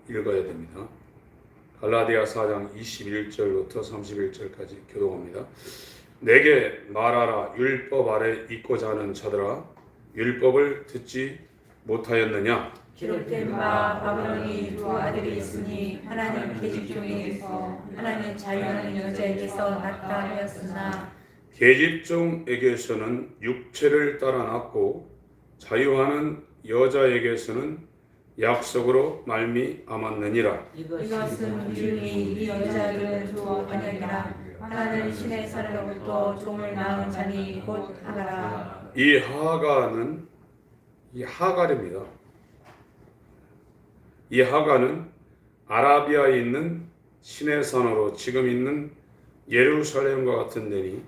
읽어야 됩니다. 갈라디아 4장 21절부터 31절까지 교독합니다. 내게 말하라. 율법 아래 있고자 하는 자들아, 율법을 듣지 못하였느냐? 기록된 바 바벨론이 두 아들이 있으니 하나는 계집 중에서 하나는 자유하는 여자에게서 낳다 하였으나 계집종에게서는 육체를 따라 낳고 자유하는 여자에게서는 약속으로 말미암았느니라. 이것은 미중이 이 여자들은 두 언약이라 하나는 신의 사례로부터 종을 낳은 자니 곧 하가라. 이 하가는 이 하갈입니다. 이 하가는 아라비아에 있는 신의 산으로 지금 있는 예루살렘과 같은 데니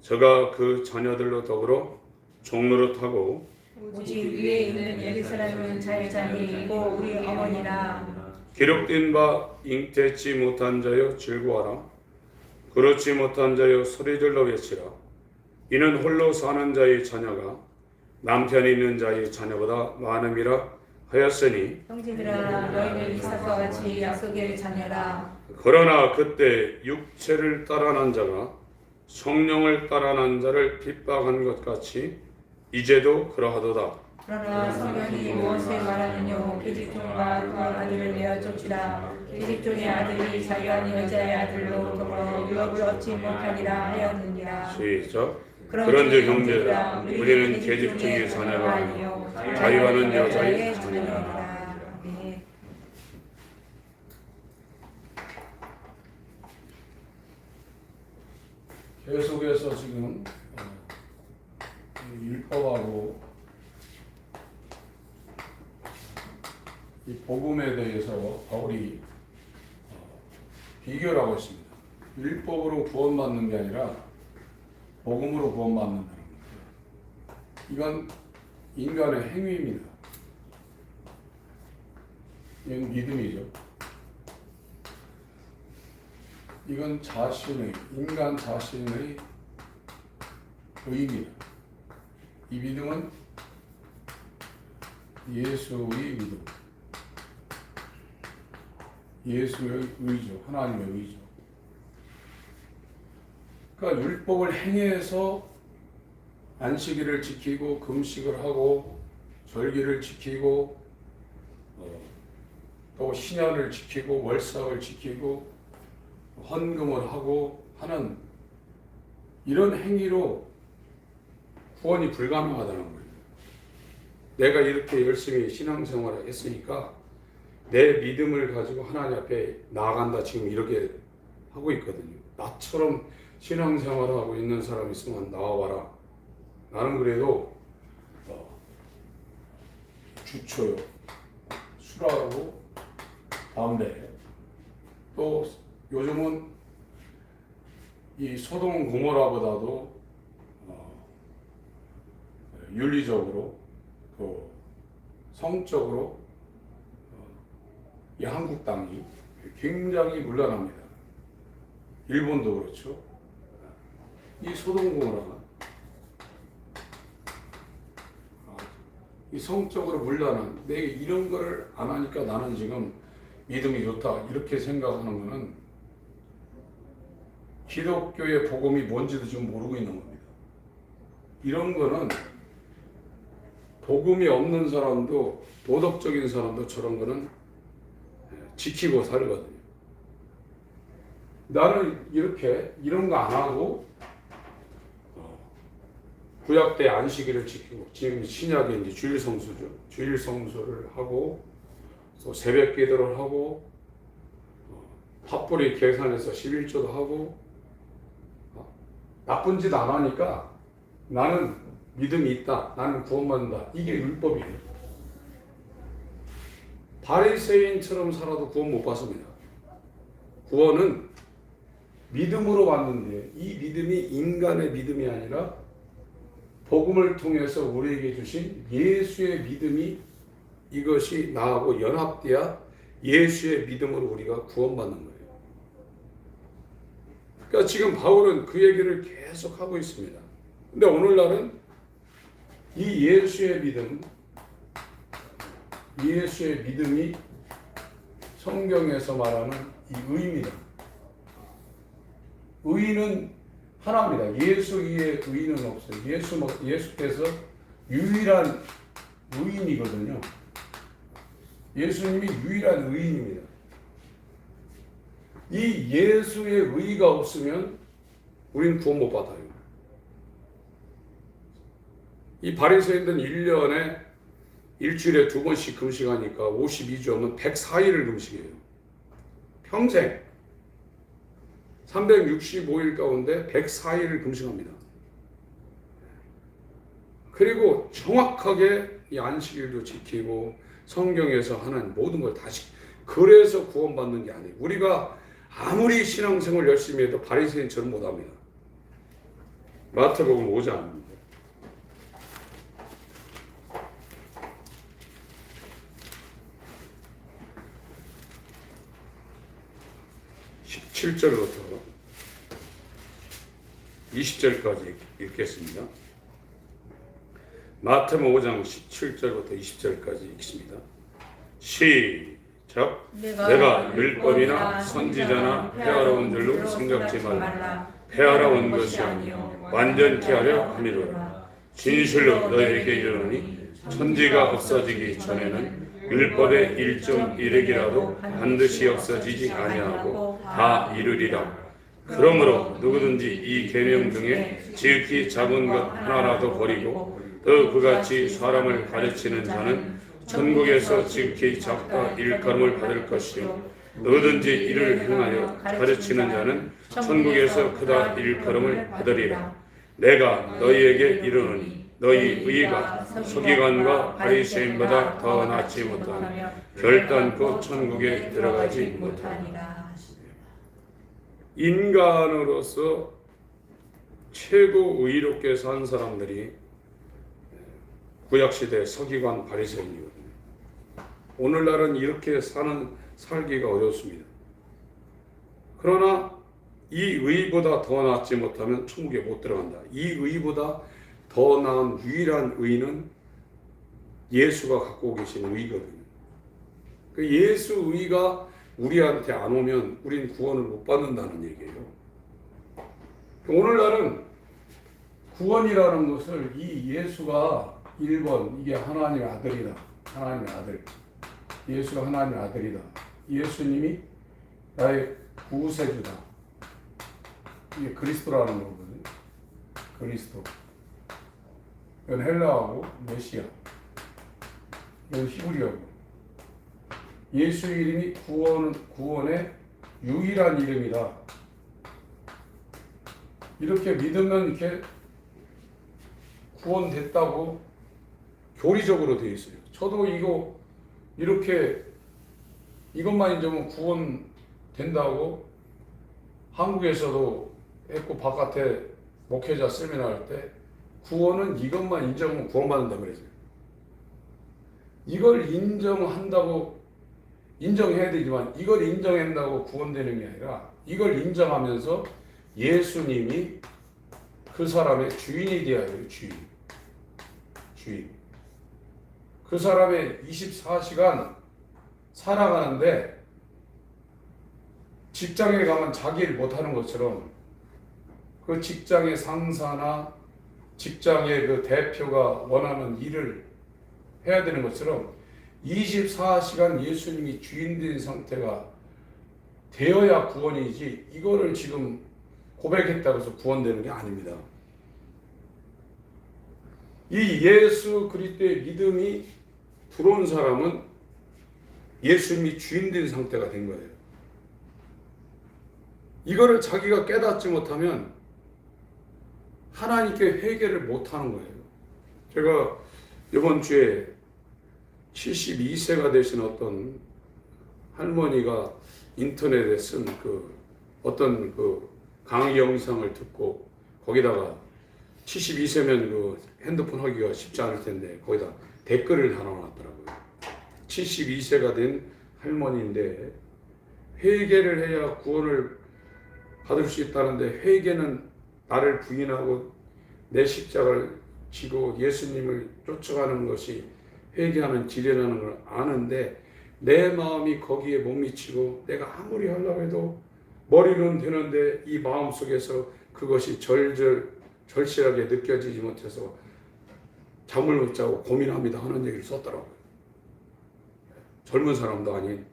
저가 그 자녀들로 더불어 종노릇하고 오직 위에 있는 예루살렘은 자유자니이고 우리 어머니라. 기록된 바 잉태치 못한 자여 즐거워하라. 그렇지 못한 자여 소리질러 외치라. 이는 홀로 사는 자의 자녀가 남편이 있는 자의 자녀보다 많음이라 하였으니 형제들아 너희는 이삭과 같이 약속의 자녀라. 그러나 그때 육체를 따라 난 자가 성령을 따라 난 자를 핍박한 것 같이 이제도 그러하도다. 그러나 성경이 무엇을 말하느냐? 계집종과 두 아들을 내어 쫓으라. 계집종의 아들이 자유한 여자의 아들로 더불어 유업을 얻지 못하리라 하였느니라. 시작. 그런즉 형제들아 우리는 계집종의 자녀가 아니요 자유하는 여자의 자녀라. 네. 계속해서 지금 율법하고 이 복음에 대해서 바울이 비교를 하고 있습니다. 율법으로 구원받는 게 아니라 복음으로 구원받는다는 거예요. 이건 인간의 행위입니다. 이건 믿음이죠. 이건 인간 자신의 의입니다. 이 믿음은 예수의 믿음, 예수의 의죠. 하나님의 의죠. 그러니까 율법을 행해서 안식일을 지키고 금식을 하고 절기를 지키고 또 신년을 지키고 월삭을 지키고 헌금을 하고 하는 이런 행위로 구원이 불가능하다는 거예요. 내가 이렇게 열심히 신앙생활을 했으니까 내 믿음을 가지고 하나님 앞에 나아간다, 지금 이렇게 하고 있거든요. 나처럼 신앙생활을 하고 있는 사람이 있으면 나와봐라. 나는 그래도 주초요, 술하고 담배, 또 요즘은 이 소돔 고모라보다도 윤리적으로 또 성적으로 이 한국 땅이 굉장히 문란합니다. 일본도 그렇죠. 이 소돔 고모라가 이 성적으로 문란한, 내가 이런 거를 안 하니까 나는 지금 믿음이 좋다 이렇게 생각하는 거는 기독교의 복음이 뭔지도 지금 모르고 있는 겁니다. 이런 거는 복음이 없는 사람도 도덕적인 사람도 저런 거는 지키고 살거든요. 나는 이렇게 이런 거 안 하고 구약 때 안식일을 지키고, 지금 신약에 이제 주일 성수죠. 주일 성수를 하고 또 새벽 기도를 하고 팥불이 계산해서 11조도 하고 나쁜 짓 안 하니까 나는 믿음이 있다, 나는 구원받는다, 이게 율법이에요. 바리새인처럼 살아도 구원 못 받습니다. 구원은 믿음으로 받는데 이 믿음이 인간의 믿음이 아니라 복음을 통해서 우리에게 주신 예수의 믿음이, 이것이 나하고 연합돼야 예수의 믿음으로 우리가 구원받는 거예요. 그러니까 지금 바울은 그 얘기를 계속 하고 있습니다. 근데 오늘날은 이 예수의 믿음이 성경에서 말하는 이 의입니다. 의는 하나입니다. 예수 위에 의는 없어요. 예수께서 유일한 의인이거든요. 예수님이 유일한 의인입니다. 이 예수의 의가 없으면 우리는 구원 못 받아요. 이 바리새인들은 1년에 일주일에 2번씩 금식하니까 52주면 104일을 금식해요. 평생 365일 가운데 104일을 금식합니다. 그리고 정확하게 이 안식일도 지키고 성경에서 하는 모든 걸 다시, 그래서 구원받는 게 아니에요. 우리가 아무리 신앙생활 열심히 해도 바리새인처럼 못합니다. 마태복음 5장 17절부터 20절까지 읽겠습니다. 마태복음 5장 17절부터 20절까지 읽습니다. 시작. 내가 율법이나 선지자나 폐하러 온 줄로 생각지 말라. 폐하러 온 것이 아니요 완전케 하려 함이로라. 진실로 너희에게 이르노니 천지가 없어지기 전에는 율법의 1.1획이라도 반드시 없어지지 아니하고 다 이루리라. 그러므로 누구든지 이 계명 중에 지극히 작은 것 하나라도 버리고 또 그같이 사람을 가르치는 자는 천국에서 지극히 작다 일감을 받을 것이요 누구든지 이를 행하여 가르치는 자는 천국에서 크다 일컬음을 받으리라. 내가 너희에게 이르노니 너희 의가 서기관과 바리새인보다 더 낫지 못하며 결단코 천국에 들어가지 못하리라. 인간으로서 최고 의롭게 산 사람들이 구약시대 서기관 바리새인이거든요. 오늘날은 이렇게 살기가 어렵습니다. 그러나 이 의보다 더 낫지 못하면 천국에 못 들어간다. 이 의보다 더 나은 유일한 의는 예수가 갖고 계신 의거든요. 그 예수 의가 우리한테 안 오면 우리는 구원을 못 받는다는 얘기예요. 오늘날은 구원이라는 것을 이 예수가 1번 이게 하나님의 아들이다. 하나님의 아들. 예수가 하나님의 아들이다. 예수님이 나의 구세주다. 이게 그리스도라는 거거든요. 그리스도. 이건 헬라어고 메시아. 이건 히브리어고. 예수 이름이 구원의 유일한 이름이다. 이렇게 믿으면 이렇게 구원됐다고 교리적으로 되어 있어요. 저도 이거 이렇게 이것만 인정하면 구원된다고 한국에서도 했고 바깥에 목회자 세미나 할 때 구원은 이것만 인정하면 구원받는다 그랬어요. 이걸 인정한다고 인정해야 되지만 이걸 인정한다고 구원되는 게 아니라 이걸 인정하면서 예수님이 그 사람의 주인이 되어야 돼요. 주인. 그 사람의 24시간 살아가는데 직장에 가면 자기 일 못하는 것처럼 그 직장의 상사나 직장의 그 대표가 원하는 일을 해야 되는 것처럼 24시간 예수님이 주인된 상태가 되어야 구원이지 이거를 지금 고백했다고 해서 구원되는 게 아닙니다. 이 예수 그리스도의 믿음이 들어온 사람은 예수님이 주인된 상태가 된 거예요. 이거를 자기가 깨닫지 못하면 하나님께 회개를 못하는 거예요. 제가 이번 주에 72세가 되신 어떤 할머니가 인터넷에 쓴 어떤 강의 영상을 듣고 거기다가 72세면 핸드폰 하기가 쉽지 않을 텐데 거기다 댓글을 달아놨더라고요. 72세가 된 할머니인데 회개를 해야 구원을 받을 수 있다는데 회개는 나를 부인하고 내 십자가를 지고 예수님을 쫓아가는 것이 회개하는 길이라는 걸 아는데 내 마음이 거기에 못 미치고 내가 아무리 하려고 해도 머리는 되는데 이 마음 속에서 그것이 절실하게 느껴지지 못해서 잠을 못 자고 고민합니다 하는 얘기를 썼더라고요. 젊은 사람도 아닌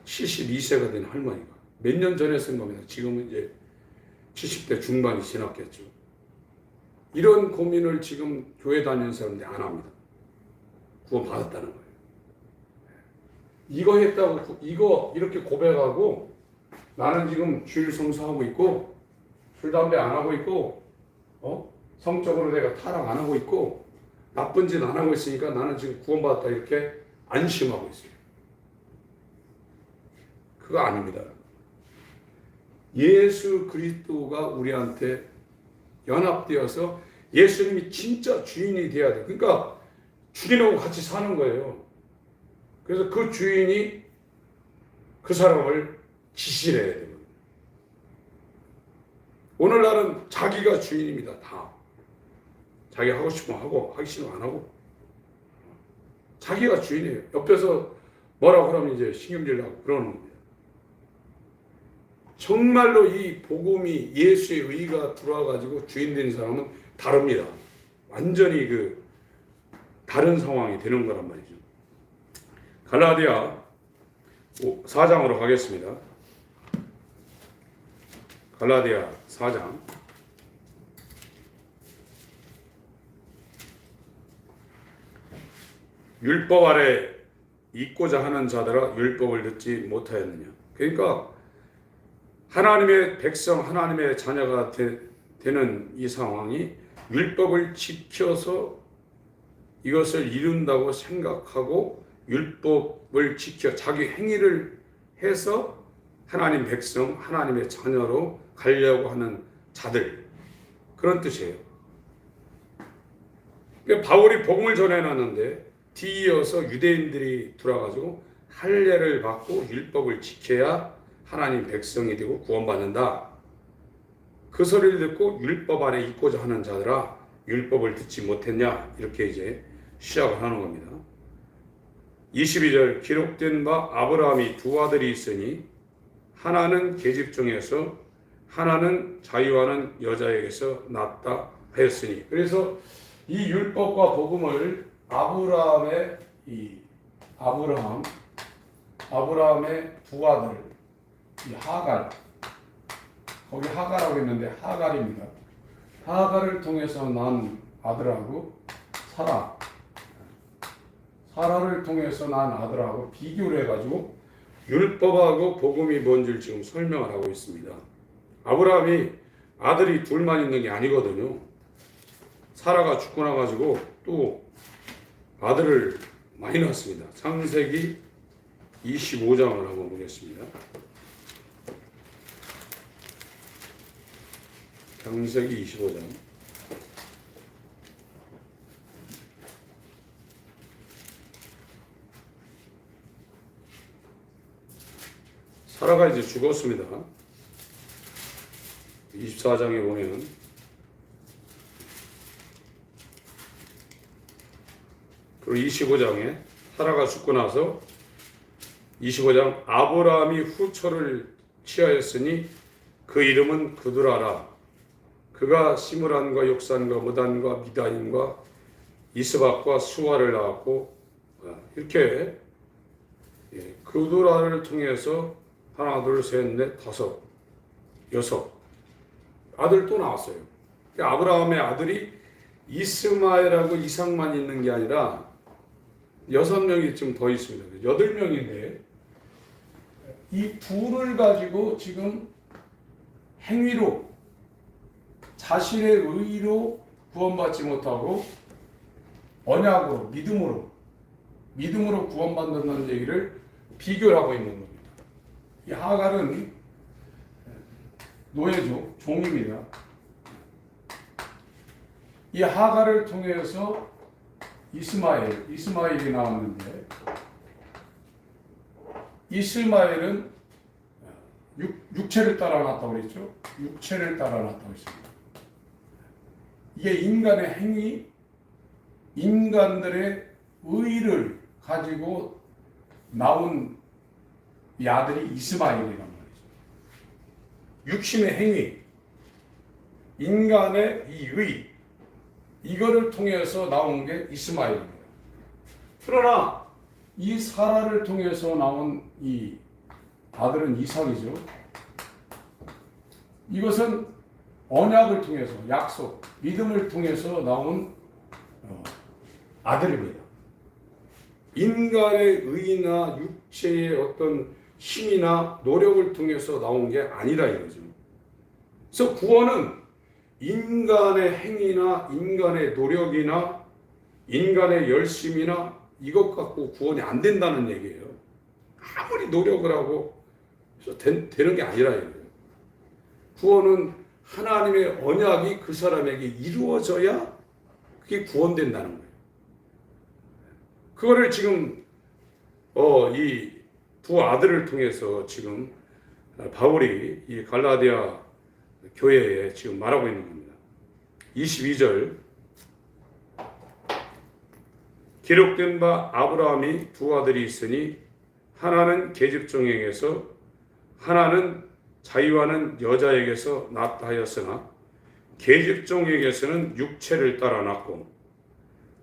72세가 된 할머니가 몇 년 전에 쓴 겁니다. 지금은 이제 70대 중반이 지났겠죠. 이런 고민을 지금 교회 다니는 사람들이 안 합니다. 구원 받았다는 거예요. 이거 했다고 이거 이렇게 고백하고 나는 지금 주일 성수하고 있고 술 담배 안 하고 있고 성적으로 내가 타락 안 하고 있고 나쁜 짓 안 하고 있으니까 나는 지금 구원받았다 이렇게 안심하고 있어요. 그거 아닙니다. 예수 그리스도가 우리한테 연합되어서 예수님이 진짜 주인이 돼야 돼. 그러니까 주인하고 같이 사는 거예요. 그래서 그 주인이 그 사람을 지시를 해야 됩니다. 오늘날은 자기가 주인입니다. 다. 자기 하고 싶으면 하고 하기 싫으면 안 하고 자기가 주인이에요. 옆에서 뭐라고 하면 이제 신경질 나고 그러는 겁니다. 정말로 이 복음이 예수의 의가 들어와가지고 주인 된 사람은 다릅니다. 완전히 그 다른 상황이 되는 거란 말이죠. 갈라디아 4장으로 가겠습니다. 갈라디아 4장 율법 아래 있고자 하는 자들아 율법을 듣지 못하였느냐. 그러니까 하나님의 백성, 하나님의 자녀가 되는 이 상황이 율법을 지켜서 이것을 이룬다고 생각하고 율법을 지켜 자기 행위를 해서 하나님 백성, 하나님의 자녀로 가려고 하는 자들, 그런 뜻이에요. 그러니까 바울이 복음을 전해놨는데 뒤이어서 유대인들이 들어와가지고 할례를 받고 율법을 지켜야 하나님 백성이 되고 구원받는다. 그 소리를 듣고 율법 안에 있고자 하는 자들아 율법을 듣지 못했냐, 이렇게 이제 시작을 하는 겁니다. 22절 기록된 바 아브라함이 두 아들이 있으니 하나는 계집종에서 하나는 자유하는 여자에게서 났다 하였으니, 그래서 이 율법과 복음을 아브라함의 두 아들, 이 하갈, 거기 하갈하고 있는데 하갈입니다. 하갈을 통해서 난 아들하고 사라를 통해서 난 아들하고 비교를 해가지고 율법하고 복음이 뭔지를 지금 설명을 하고 있습니다. 아브라함이 아들이 둘만 있는 게 아니거든요. 사라가 죽고 나가지고 또 아들을 많이 낳았습니다. 창세기 25장을 한번 보겠습니다. 창세기 25장. 사라가 이제 죽었습니다. 24장에 보면 그리고 25장에 사라가 죽고 나서 25장 아브라함이 후처를 취하였으니 그 이름은 그두라라. 그가 시므란과 욕산과 무단과 미다임과 이스박과 수아를 낳았고, 이렇게 그두라를 통해서 하나 둘셋넷 다섯 여섯 아들 또 나왔어요. 아브라함의 아들이 이스마엘하고 이삭만 있는 게 아니라 6명이 좀 더 있습니다. 8명인데 이 둘을 가지고 지금 행위로 자신의 의로 구원받지 못하고 언약으로 믿음으로 구원받는다는 얘기를 비교하고 있는 겁니다. 이 하갈은 노예죠. 종입니다. 이 하갈을 통해서 이스마엘이 나왔는데, 이스마엘은 육체를 따라 났다고 그랬죠. 육체를 따라 났다고 했습니다. 이게 인간의 행위, 인간들의 의를 가지고 나온 이 아들이 이스마엘이란 말이죠. 육신의 행위, 인간의 이 의, 이거를 통해서 나온 게 이스마엘입니다. 그러나 이 사라를 통해서 나온 이 아들은 이삭이죠. 이것은 언약을 통해서, 약속, 믿음을 통해서 나온 아들입니다. 인간의 의나 육체의 어떤 힘이나 노력을 통해서 나온 게 아니라 이거죠. 그래서 구원은 인간의 행위나 인간의 노력이나 인간의 열심이나 이것 갖고 구원이 안 된다는 얘기예요. 아무리 노력을 하고 되는 게 아니라 이거예요. 구원은 하나님의 언약이 그 사람에게 이루어져야 그게 구원된다는 거예요. 그거를 지금 이 두 아들을 통해서 지금 바울이 이 갈라디아 교회에 지금 말하고 있는 겁니다. 22절 기록된 바 아브라함이 두 아들이 있으니 하나는 계집종에게서 하나는 자유하는 여자에게서 낳았다 하였으나 계집종에게서는 육체를 따라 낳고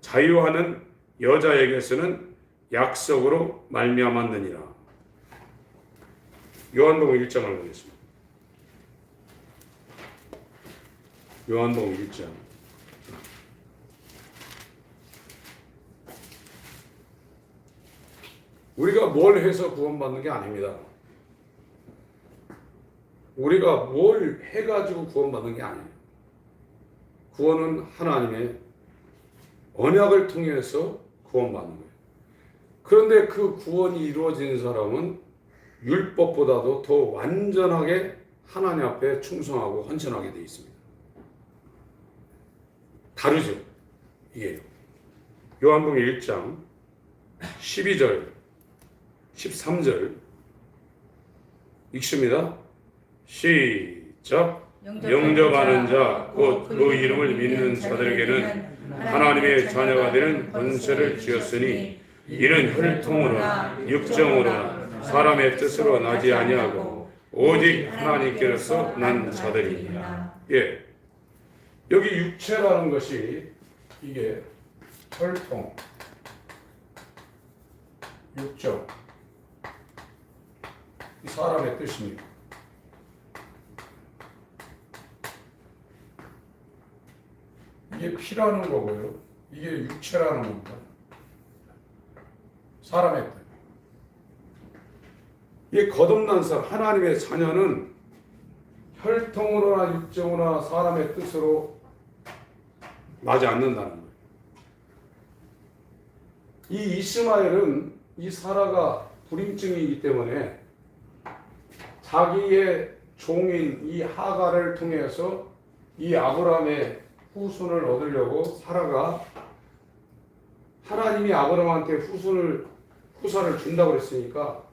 자유하는 여자에게서는 약속으로 말미암았느니라. 요한복음 1장을 보겠습니다. 요한복음 1장 우리가 뭘 해서 구원받는 게 아닙니다. 우리가 뭘 해가지고 구원받는 게 아니에요. 구원은 하나님의 언약을 통해서 구원받는 거예요. 그런데 그 구원이 이루어진 사람은 율법보다도 더 완전하게 하나님 앞에 충성하고 헌신하게 되어 있습니다. 다르죠? 이게요. 요한복음 1장 12절 13절 읽습니다. 시작. 영접하는 자 곧 그 이름을 믿는 자들에게는 하나님의 자녀가 되는 권세를 주었으니 이는 혈통으로나 육정으로나 사람의 뜻으로 나지 아니하고 오직 하나님께로서 난 자들이니라. 예, 여기 육체라는 것이 이게 혈통, 육정, 이 사람의 뜻입니다. 이게 피라는 거고요. 이게 육체라는 겁니다. 사람의 뜻. 이 거듭난 사람, 하나님의 자녀는 혈통으로나 육정으로나 사람의 뜻으로 나지 않는다는 거예요. 이 이스마엘은 이 사라가 불임증이기 때문에 자기의 종인 이 하가를 통해서 이 아브라함의 후손을 얻으려고 사라가 하나님이 아브라함한테 후사를 준다고 그랬으니까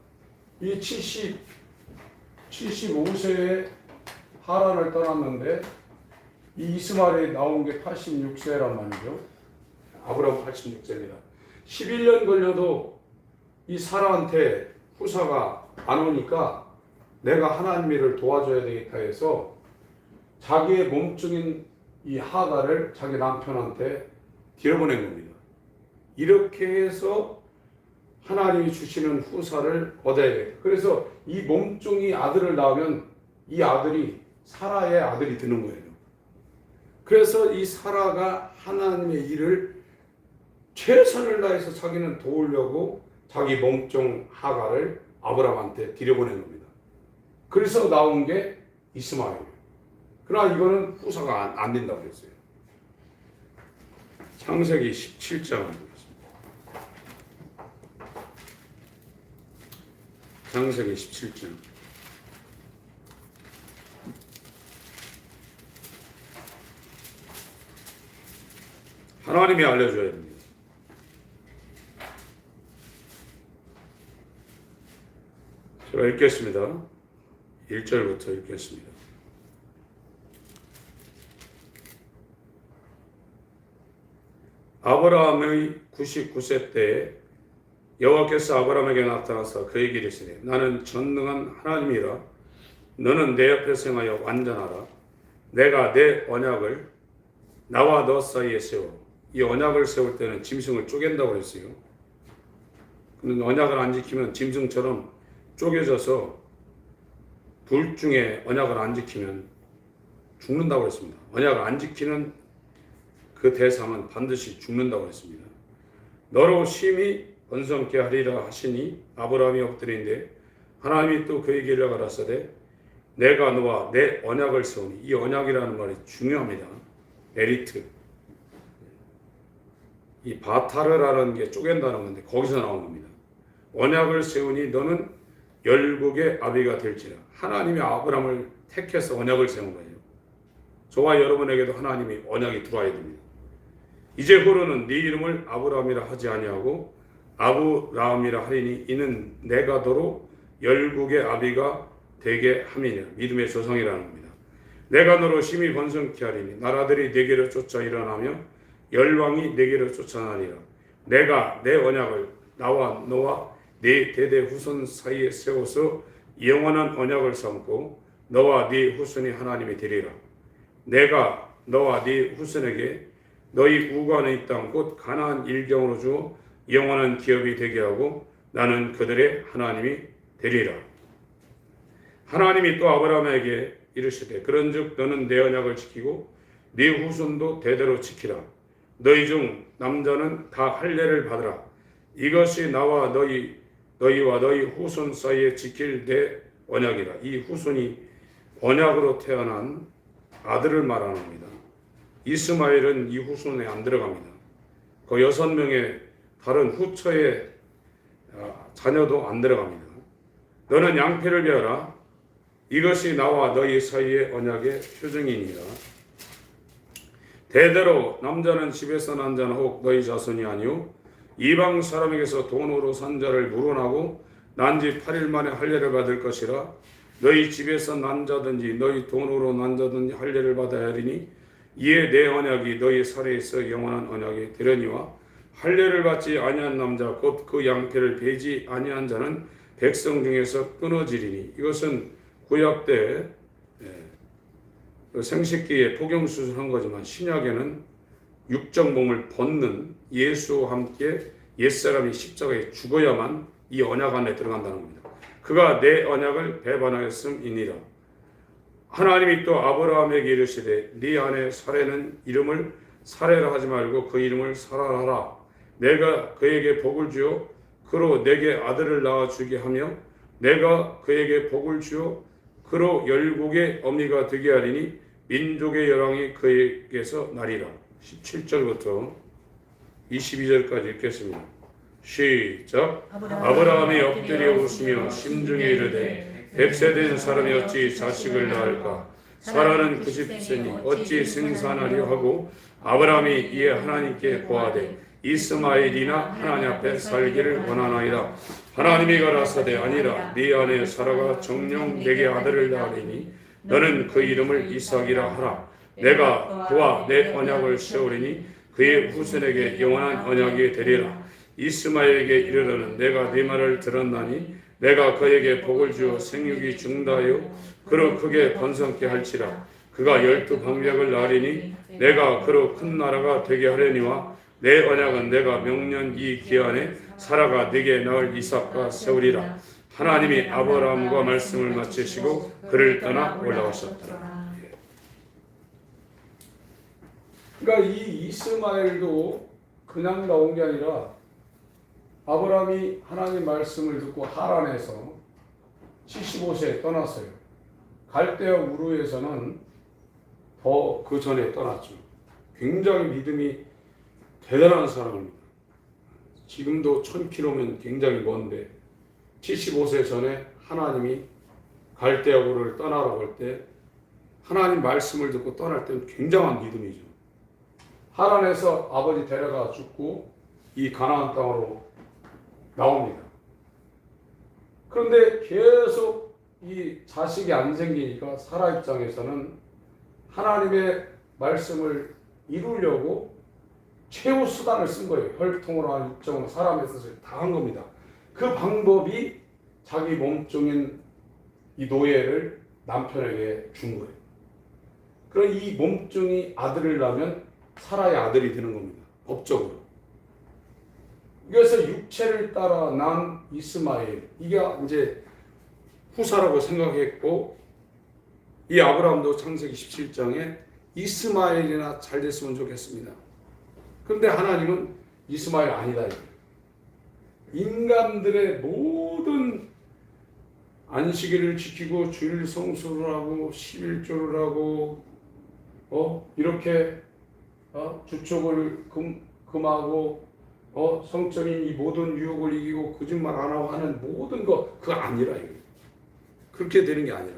이 75세에 하란을 떠났는데 이 이스마엘이 나온 게 86세란 말이죠. 아브라함 86세입니다. 11년 걸려도 이 사라한테 후사가 안 오니까 내가 하나님의 일을 도와줘야 되겠다 해서 자기의 몸종인 이 하가를 자기 남편한테 들여보낸 겁니다. 이렇게 해서 하나님이 주시는 후사를 얻어야 돼요. 그래서 이 몸종이 아들을 낳으면 이 아들이 사라의 아들이 되는 거예요. 그래서 이 사라가 하나님의 일을 최선을 다해서 자기는 도우려고 자기 몸종 하가를 아브라함한테 들여보낸 겁니다. 그래서 나온 게 이스마엘이에요. 그러나 이거는 후사가 안 된다고 그랬어요. 창세기 17장을 보겠습니다. 창세기 17장 하나님이 알려줘야 됩니다. 제가 읽겠습니다. 1절부터 읽겠습니다. 아브라함의 99세 때에 여호와께서 아브라함에게 나타나서 그에게 이르시되 나는 전능한 하나님이라 너는 내 옆에서 행하여 완전하라. 내가 내 언약을 나와 너 사이에 세워. 이 언약을 세울 때는 짐승을 쪼갠다고 그랬어요. 근데 언약을 안 지키면 짐승처럼 쪼개져서 둘 중에 언약을 안 지키면 죽는다고 했습니다. 언약을 안 지키는 그 대상은 반드시 죽는다고 했습니다. 너로 심히 번성케 하리라 하시니 아브라함이 엎드린데 하나님이 또 그에게 가라사대 내가 너와 내 언약을 세우니. 이 언약이라는 말이 중요합니다. 베리트. 이 바타르라는 게 쪼갠다는 건데 거기서 나온 겁니다. 언약을 세우니 너는 열국의 아비가 될지라. 하나님이 아브라함을 택해서 언약을 세운 거예요. 저와 여러분에게도 하나님이 언약이 들어와야 됩니다. 이제부로는 네 이름을 아브라함이라 하지 아니하고 아브라함이라 하리니 이는 내가 너로 열국의 아비가 되게 함이니라. 믿음의 조상이라는 겁니다. 내가 너로 심히 번성케 하리니 나라들이 네게로 쫓아 일어나며 열왕이 네게로 쫓아나니라. 내가 내 언약을 나와 너와 네 대대 후손 사이에 세워서 영원한 언약을 삼고 너와 네 후손이 하나님이 되리라. 내가 너와 네 후손에게 너희 우고하는 이 땅 곧 가나안 일경으로 주어 영원한 기업이 되게 하고 나는 그들의 하나님이 되리라. 하나님이 또 아브라함에게 이르시되 그런즉 너는 내 언약을 지키고 네 후손도 대대로 지키라. 너희 중 남자는 다 할례를 받으라. 이것이 나와 너희와 너희 후손 사이에 지킬 내 언약이라. 이 후손이 언약으로 태어난 아들을 말하는 겁니다. 이스마엘은 이 후손에 안 들어갑니다. 그 6명의 다른 후처의 자녀도 안 들어갑니다. 너는 양피를 베어라. 이것이 나와 너희 사이의 언약의 표징이니라. 대대로 남자는 집에서 난 자는 혹 너희 자손이 아니요 이방 사람에게서 돈으로 산 자를 물어나고 난 지 8일 만에 할례를 받을 것이라. 너희 집에서 난 자든지 너희 돈으로 난 자든지 할례를 받아야 하리니 이에 내 언약이 너희 살에 있어 영원한 언약이 되려니와 할례를 받지 아니한 남자 곧 그 양피를 베지 아니한 자는 백성 중에서 끊어지리니. 이것은 구약 때 생식기에 포경수술한 거지만 신약에는 육적 몸을 벗는 예수와 함께 옛사람이 십자가에 죽어야만 이 언약 안에 들어간다는 겁니다. 그가 내 언약을 배반하였음이니라. 하나님이 또 아브라함에게 이르시되 네 아내 사레는 이름을 사레라 하지 말고 그 이름을 사라라 하라. 내가 그에게 복을 주어 그로 내게 아들을 낳아 주게 하며 내가 그에게 복을 주어 그로 열국의 어미가 되게 하리니 민족의 열왕이 그에게서 나리라. 17절부터 22절까지 읽겠습니다. 시작. 아브라함이 엎드려 웃으며 심중에 이르되 100세 된 사람이 어찌 자식을 낳을까. 사라는 90세니 어찌 생산하려 하고 아브라함이 이에 하나님께 고하되 이스마엘이나 하나님 앞에 살기를 원하나이다. 하나님이 가라사대 아니라 네 아내 사라가 정녕 내게 아들을 낳으리니 너는 그 이름을 이삭이라 하라. 내가 그와 내 언약을 세우리니 그의 후손에게 영원한 언약이 되리라. 이스마엘에게 이르러는 내가 네 말을 들었나니 내가 그에게 복을 주어 생육이 중다하여 그로 크게 번성케 할지라. 그가 12방백을 낳으리니 내가 그로 큰 나라가 되게 하려니와 내 언약은 내가 명년 이 기한에 사라가 네게 낳을 이삭과 세우리라. 하나님이 아브라함과 말씀을 마치시고 그를 떠나 올라가셨더라. 그러니까 이 이스마엘도 그냥 나온 게 아니라 아브라함이 하나님 말씀을 듣고 하란에서 75세에 떠났어요. 갈대아 우르에서는 더 그 전에 떠났죠. 굉장히 믿음이 대단한 사람입니다. 지금도 1000km면 굉장히 먼데 75세 전에 하나님이 갈대아 우르를 떠나라고 할 때 하나님 말씀을 듣고 떠날 때는 굉장한 믿음이죠. 하란에서 아버지 데려가 죽고 이 가나안 땅으로 나옵니다. 그런데 계속 이 자식이 안 생기니까 사라 입장에서는 하나님의 말씀을 이루려고 최후 수단을 쓴 거예요. 혈통으로 한 육정으로 사람의 뜻을 다 한 겁니다. 그 방법이 자기 몸종인 이 노예를 남편에게 준 거예요. 그럼 이 몸종이 아들을 낳으면 사라의 아들이 되는 겁니다. 법적으로. 그래서 육체를 따라 난 이스마엘, 이게 이제 후사라고 생각했고, 이 아브라함도 창세기 17장에 이스마엘이나 잘 됐으면 좋겠습니다. 그런데 하나님은 이스마엘 아니다. 인간들의 모든 안식일을 지키고 주일 성수를 하고 11조를 하고 이렇게 주촉을 금하고 성적인 이 모든 유혹을 이기고 거짓말 안 하고 하는 모든 거 그거 아니라 이거. 그렇게 되는 게 아니라.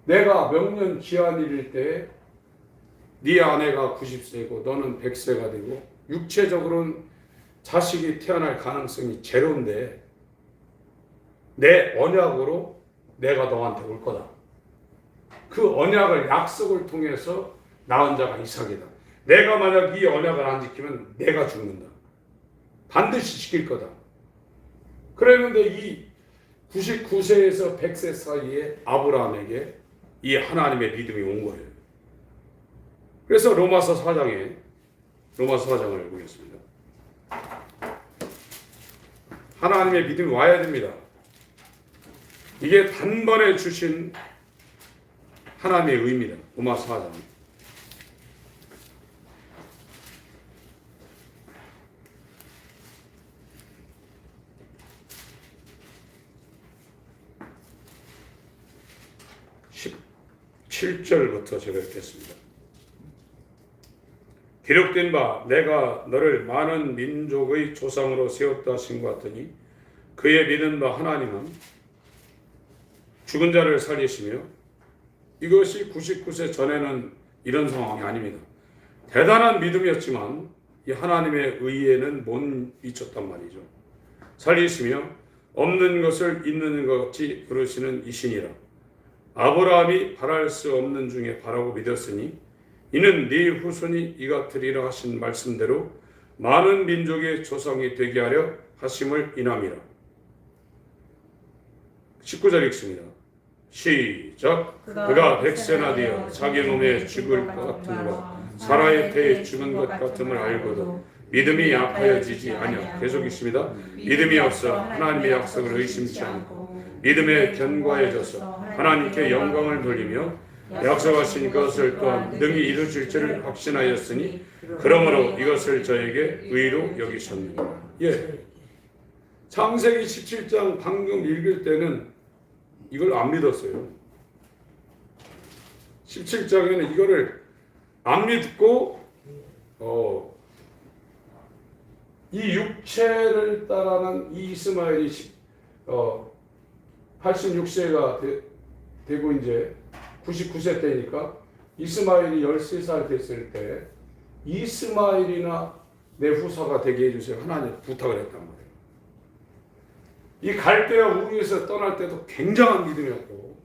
내가 명년 기한일일 때 네 아내가 90세고 너는 100세가 되고 육체적으로는 자식이 태어날 가능성이 제로인데 내 언약으로 내가 너한테 올 거다. 그 언약을 약속을 통해서 낳은 자가 이삭이다. 내가 만약 이 언약을 안 지키면 내가 죽는다. 반드시 지킬 거다. 그랬는데 이 99세에서 100세 사이에 아브라함에게 이 하나님의 믿음이 온 거예요. 그래서 로마서 4장을 보겠습니다. 하나님의 믿음이 와야 됩니다. 이게 단번에 주신 하나님의 의입니다. 로마서 4장. (17절부터) 제가 읽겠습니다. 기록된 바 내가 너를 많은 민족의 조상으로 세웠다 하신 것 같으니 그의 믿은 바 하나님은 죽은 자를 살리시며, 이것이 99세 전에는 이런 상황이 아닙니다. 대단한 믿음이었지만 이 하나님의 의에는 못 미쳤단 말이죠. 살리시며 없는 것을 있는 것 같이 부르시는 이신이라. 아브라함이 바랄 수 없는 중에 바라고 믿었으니 이는 네 후손이 이같으리라 하신 말씀대로 많은 민족의 조상이 되게 하려 하심을 인함이라. 19절 읽습니다. 시작. 그가 100세나 되어 자기 몸에 죽을 것 같은 것 사라의 태에 죽은 것 같음을 알고도 믿음이 약하여지지 아니하. 계속 있습니다. 믿음이 없어 하나님의 약속을 의심치 않고 믿음에 견고해져서 하나님께 영광을 돌리며 약속하신 것을 또한 능히 이루실 줄을 확신하였으니 그러므로 이것을 저에게 의로 여기셨느니라. 창세기 17장 방금 읽을 때는 이걸 안 믿었어요. 17장에는 이거를 안 믿고 이 육체를 따라는 이 이스마엘이 86세가 되고 이제 99세 때니까 이스마엘이 13살 됐을 때 이스마엘이나 내 후사가 되게 해주세요. 하나님 부탁을 했단 말이에요. 이 갈대아 우르에서 떠날 때도 굉장한 믿음이었고,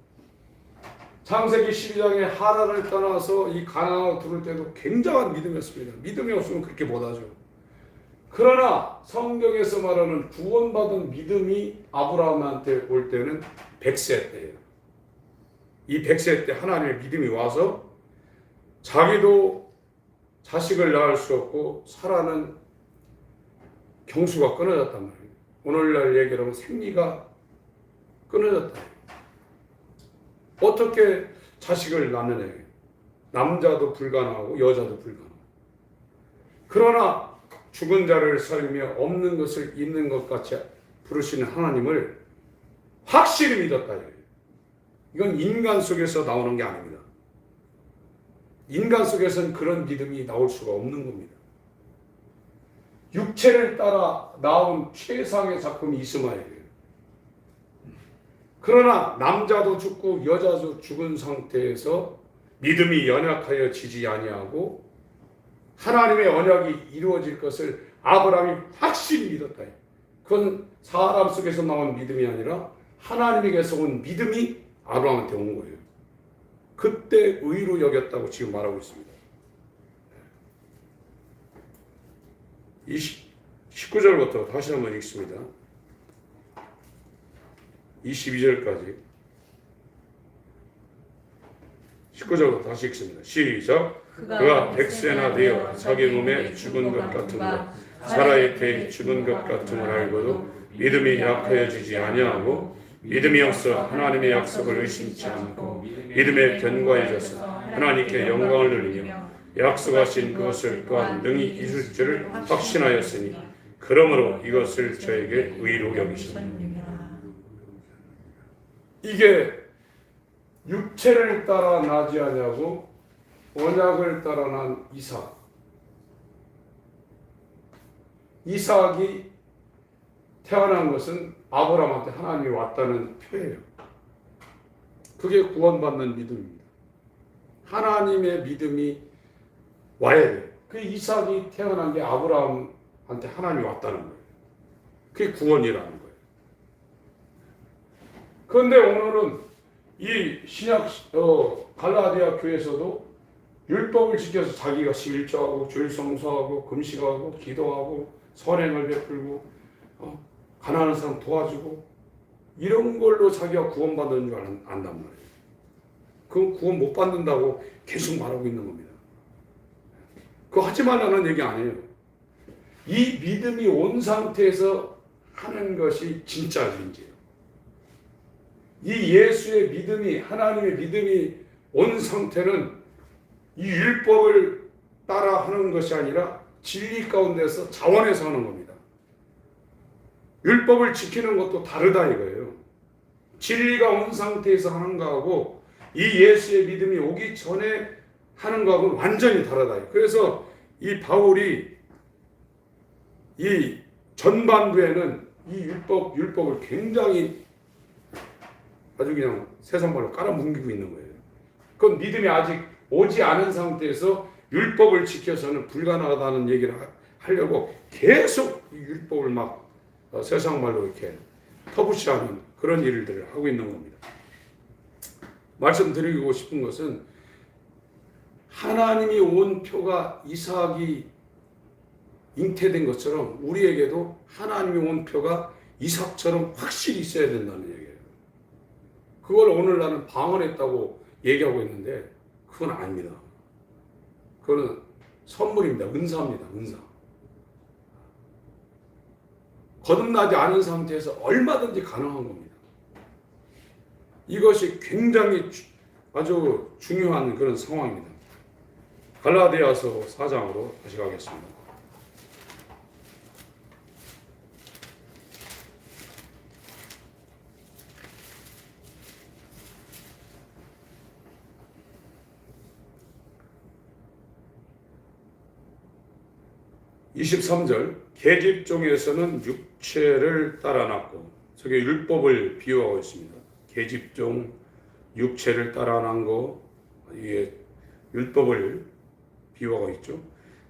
창세기 12장에 하란을 떠나서 이 가나안으로 들어올 때도 굉장한 믿음이었습니다. 믿음이 없으면 그렇게 못하죠. 그러나 성경에서 말하는 구원받은 믿음이 아브라함한테 올 때는 100세 때예요. 이 100세 때 하나님의 믿음이 와서 자기도 자식을 낳을 수 없고 사라는 경수가 끊어졌단 말이에요. 오늘날 얘기로 하면 생리가 끊어졌다. 어떻게 자식을 낳느냐. 남자도 불가능하고 여자도 불가능하고. 그러나 죽은 자를 살리며 없는 것을 있는 것 같이 부르시는 하나님을 확실히 믿었다. 이건 인간 속에서 나오는 게 아닙니다. 인간 속에서는 그런 믿음이 나올 수가 없는 겁니다. 육체를 따라 나온 최상의 작품이 이스마엘이에요. 그러나 남자도 죽고 여자도 죽은 상태에서 믿음이 연약하여 지지 아니하고 하나님의 언약이 이루어질 것을 아브라함이 확실히 믿었다. 그건 사람 속에서 나온 믿음이 아니라 하나님에게서 온 믿음이 아브라함한테 온 거예요. 그때 의로 여겼다고 지금 말하고 있습니다. 19절부터 다시 한번 읽습니다. 22절까지 19절부터 다시 읽습니다. 시작. 그가 백세나 되어 자기 몸에 죽은 것 같음과 사라의 태에 죽은 것 같음을 알고도 믿음이 약하여지지 아니하고 믿음이 없어 하나님의 약속을 의심치 않고 믿음에 견고해져서 하나님께 영광을 돌리며 약속하신 그것을 또한 능히 이룰 줄을 확신하였으니 그러므로 이것을 저에게 의로 여기시니. 이게 육체를 따라 나지 아니하고 언약을 따라 난 이삭. 이삭이 태어난 것은 아브라함한테 하나님이 왔다는 표예요. 그게 구원받는 믿음입니다. 하나님의 믿음이 와야 돼요. 그 이삭이 태어난 게 아브라함한테 하나님이 왔다는 거예요. 그게 구원이라는 거예요. 그런데 오늘은 이 신약 갈라디아 교회에서도 율법을 지켜서 자기가 11조하고 주일 성수하고 금식하고 기도하고 선행을 베풀고 가난한 사람 도와주고 이런 걸로 자기가 구원받는 줄 안단 말이에요. 그건 구원 못 받는다고 계속 말하고 있는 겁니다. 그거 하지 말라는 얘기 아니에요. 이 믿음이 온 상태에서 하는 것이 진짜 인지예요. 이 예수의 믿음이, 하나님의 믿음이 온 상태는 이 율법을 따라 하는 것이 아니라 진리 가운데서 자원해서 하는 겁니다. 율법을 지키는 것도 다르다 이거예요. 진리가 온 상태에서 하는 거하고 이 예수의 믿음이 오기 전에 하는 거하고는 완전히 다르다. 그래서 이 바울이 이 전반부에는 이 율법을 굉장히 아주 그냥 세상 말로 깔아뭉개고 있는 거예요. 그건 믿음이 아직 오지 않은 상태에서 율법을 지켜서는 불가능하다는 얘기를 하려고 계속 이 율법을 막 세상 말로 이렇게 터부시하는 그런 일들을 하고 있는 겁니다. 말씀드리고 싶은 것은 하나님이 온 표가 이삭이 잉태된 것처럼 우리에게도 하나님이 온 표가 이삭처럼 확실히 있어야 된다는 얘기예요. 그걸 오늘 나는 방언했다고 얘기하고 있는데 그건 아닙니다. 그거는 선물입니다. 은사입니다. 은사. 거듭나지 않은 상태에서 얼마든지 가능한 겁니다. 이것이 굉장히 아주 중요한 그런 상황입니다. 갈라디아서 4장으로 다시 가겠습니다. (23절) 계집종에서는 육체를 따라 났고, 저게 율법을 비유하고 있습니다. 계집종, 육체를 따라 난 거, 이게 율법을 비유하고 있죠.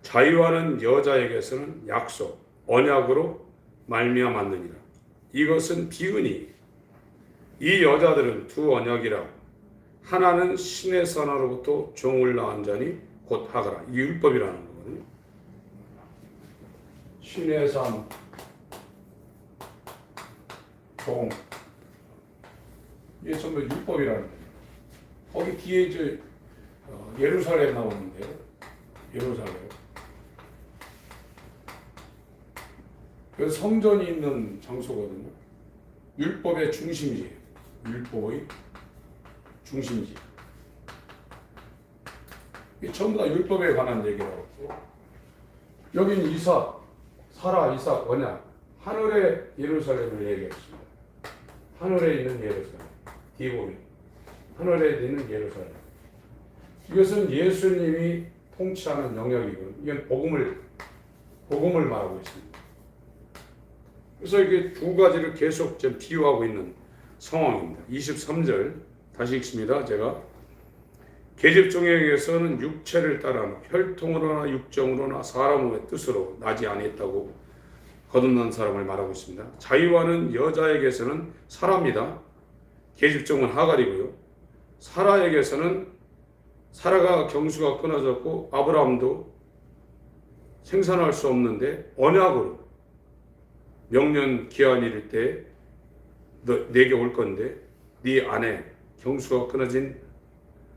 자유하는 여자에게서는 약속, 언약으로 말미암았느니라. 이것은 비유니 이 여자들은 두 언약이라. 하나는 신의 산하로부터 종을 낳은 자니 곧 하가라. 이 율법이라는 거거든요. 신의 산, 종, 이게 전부 율법이라는 거예요. 거기 뒤에 이제 예루살렘 나오는데, 예루살렘. 그 성전이 있는 장소거든요. 율법의 중심지, 율법의 중심지. 이 전부 다 율법에 관한 얘기라고. 여기는 이삭, 사라, 이삭, 언약, 하늘의 예루살렘을 얘기했습니다. 하늘에 있는 예루살렘, 디보리, 하늘에 있는 예루살렘. 이것은 예수님이 통치하는 영역이고, 이건 복음을 말하고 있습니다. 그래서 이게 두 가지를 계속 지금 비유하고 있는 상황입니다. 23절 다시 읽습니다. 제가 계집종에게서는 육체를 따라 혈통으로나 육정으로나 사람 몸의 뜻으로 나지 아니했다고 거듭난 사람을 말하고 있습니다. 자유하는 여자에게서는 사라입니다. 계집종은 하갈이고요. 사라에게서는 사라가 경수가 끊어졌고 아브라함도 생산할 수 없는데 언약으로 명년 기한 이를 때 내게 올 건데 네 아내 경수가 끊어진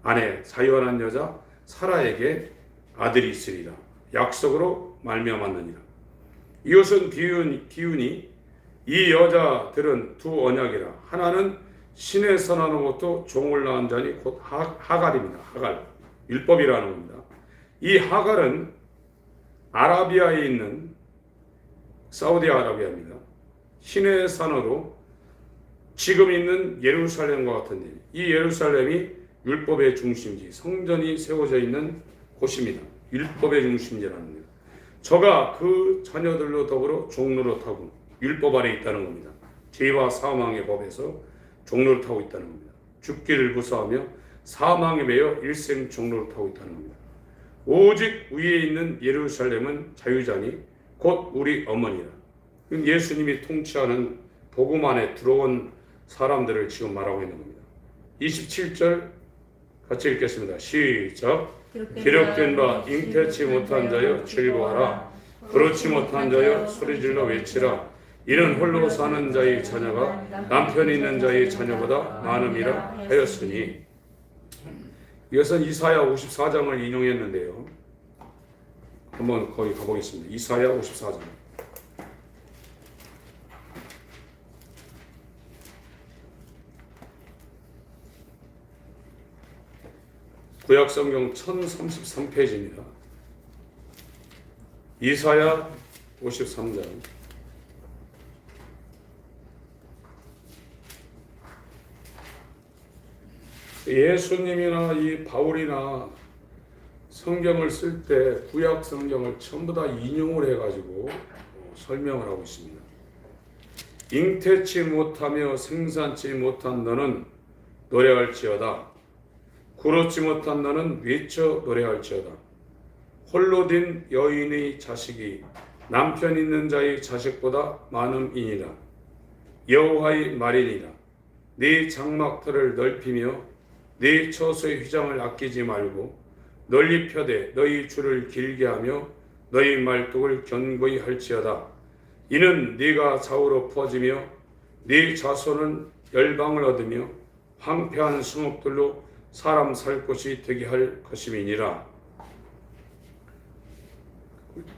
아내 사유한 여자 사라에게 아들이 있으리라. 약속으로 말미암았느니라. 이것은 기운이 이 여자들은 두 언약이라. 하나는 신의 선언으로부터 종을 낳은 자니 곧 하갈입니다. 하갈, 율법이라는 겁니다. 이 하갈은 아라비아에 있는 사우디아라비아입니다. 신의 산으로 지금 있는 예루살렘과 같은 일. 이 예루살렘이 율법의 중심지, 성전이 세워져 있는 곳입니다. 율법의 중심지라는 겁니다. 저가 그 자녀들로 더불어 종로를 타고 율법 아래 있다는 겁니다. 죄와 사망의 법에서 종로를 타고 있다는 겁니다. 죽기를 무서워하며 사망에 매여 일생 종로를 타고 있다는 겁니다. 오직 위에 있는 예루살렘은 자유자니 곧 우리 어머니라. 예수님이 통치하는 복음 안에 들어온 사람들을 지금 말하고 있는 겁니다. 27절 같이 읽겠습니다. 시작. 기록된 바 잉태치 못한 자여 즐거워하라. 그렇지 못한 자여 소리질러 외치라. 이는 홀로 사는 자의 자녀가 남편이 있는 자의 자녀보다 많음이라 하였으니. 이것은 이사야 54장을 인용했는데요. 한번 거기 가보겠습니다. 이사야 54장. 구약성경 1033페이지입니다. 이사야 53장. 예수님이나 이 바울이나 성경을 쓸 때 구약 성경을 전부 다 인용을 해가지고 설명을 하고 있습니다. 잉태치 못하며 생산치 못한 너는 노래할지어다. 그렇지 못한 너는 외쳐 노래할지어다. 홀로 된 여인의 자식이 남편 있는 자의 자식보다 많음이니라. 여호와의 말이니라. 네 장막터를 넓히며 네 처소의 휘장을 아끼지 말고 널리 펴되 너희 줄을 길게 하며 너희 말뚝을 견고히 할지어다. 이는 네가 좌우로 퍼지며 네 자손은 열방을 얻으며 황폐한 성읍들로 사람 살 곳이 되게 할 것임이니라.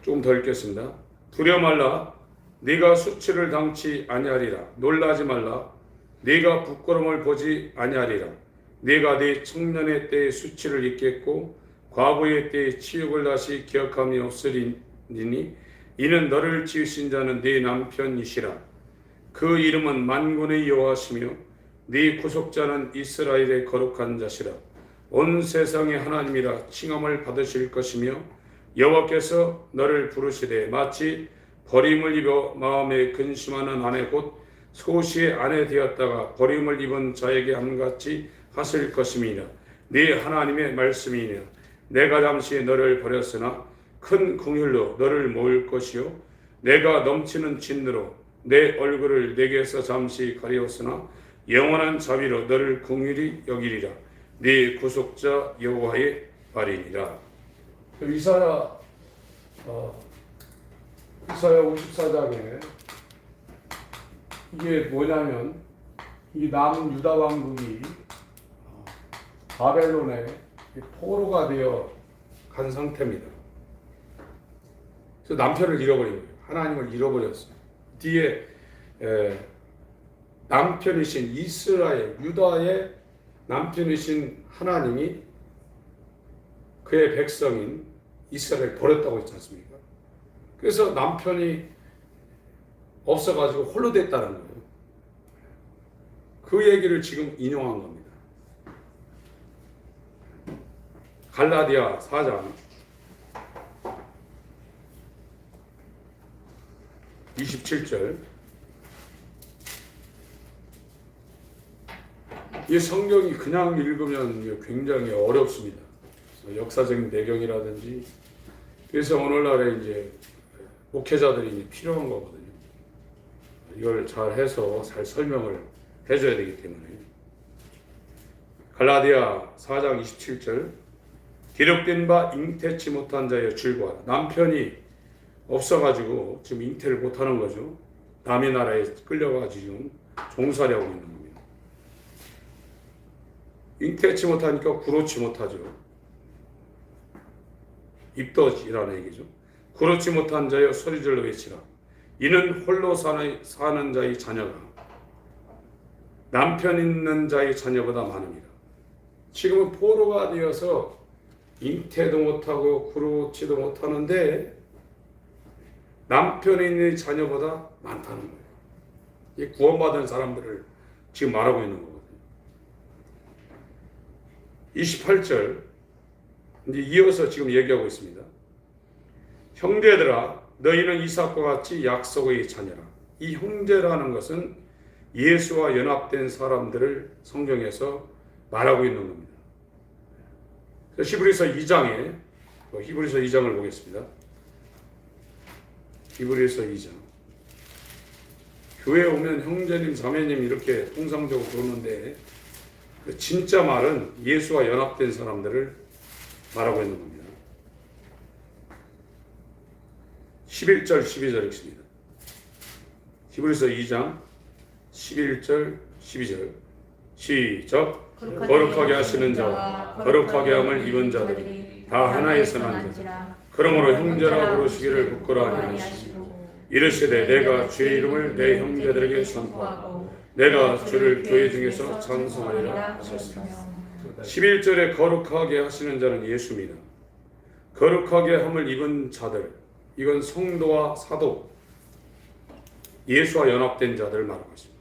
좀 더 읽겠습니다. 두려 말라. 네가 수치를 당치 아니하리라. 놀라지 말라. 네가 부끄러움을 보지 아니하리라. 네가 네 청년의 때의 수치를 잊겠고 과부의 때의 치욕을 다시 기억함이 없으리니 이는 너를 지으신 자는 네 남편이시라. 그 이름은 만군의 여호와시며 네 구속자는 이스라엘의 거룩한 자시라. 온 세상의 하나님이라 칭함을 받으실 것이며 여호와께서 너를 부르시되 마치 버림을 입어 마음에 근심하는 아내 곧 소시의 아내 되었다가 버림을 입은 자에게 함같이 하실 것임이니라. 네 하나님의 말씀이니라. 내가 잠시 너를 버렸으나 큰 긍휼로 너를 모을 것이요 내가 넘치는 진노로 내 얼굴을 내게서 잠시 가리었으나 영원한 자비로 너를 긍휼히 여기리라. 네 구속자 여호와의 말이니라. 이사야 54장에 이게 뭐냐면 이 남유다 왕국이 바벨론의 포로가 되어 간 상태입니다. 그래서 남편을 잃어버린 거예요. 하나님을 잃어버렸어요. 뒤에 남편이신 이스라엘, 유다의 남편이신 하나님이 그의 백성인 이스라엘을 버렸다고 했지 않습니까? 그래서 남편이 없어가지고 홀로 됐다는 거예요. 그 얘기를 지금 인용한 겁니다. 갈라디아 4장 27절. 이 성경이 그냥 읽으면 굉장히 어렵습니다. 역사적인 배경이라든지. 그래서 오늘날에 이제 목회자들이 필요한 거거든요. 이걸 잘 해서 잘 설명을 해줘야 되기 때문에. 갈라디아 4장 27절. 기록된 바 잉태치 못한 자여 즐거워하라. 남편이 없어가지고 지금 잉태를 못하는 거죠. 남의 나라에 끌려가지고 지금 종살이 하고 있는 겁니다. 잉태치 못하니까 구로치 못하죠. 입덧이라는 얘기죠. 구로치 못한 자여 소리질러 외치라. 이는 홀로 사는 자의 자녀가 남편 있는 자의 자녀보다 많습니다. 지금은 포로가 되어서 잉태도 못하고 구로치도 못하는데 남편이 있는 자녀보다 많다는 거예요. 이 구원받은 사람들을 지금 말하고 있는 거거든요. 28절 이제 이어서 지금 얘기하고 있습니다. 형제들아 너희는 이삭과 같이 약속의 자녀라. 이 형제라는 것은 예수와 연합된 사람들을 성경에서 말하고 있는 겁니다. 히브리서 2장에 히브리서 2장을 보겠습니다. 히브리서 2장. 교회에 오면 형제님, 자매님 이렇게 통상적으로 부르는데 그 진짜 말은 예수와 연합된 사람들을 말하고 있는 겁니다. 11절, 12절 읽습니다. 히브리서 2장 11절, 12절 시작. 거룩하게 하시는 자와 거룩하게 함을 입은 자들이 다 하나에서 난 자. 그러므로 형제라 부르시기를 부끄러워하지 마시고 이르시되 내가 주의 이름을 내 형제들에게 선포하고 내가 주를 교회 중에서 찬송하리라 하셨습니다. 11절에 거룩하게 하시는 자는 예수입니다. 거룩하게 함을 입은 자들, 이건 성도와 사도, 예수와 연합된 자들을 말하고 있습니다.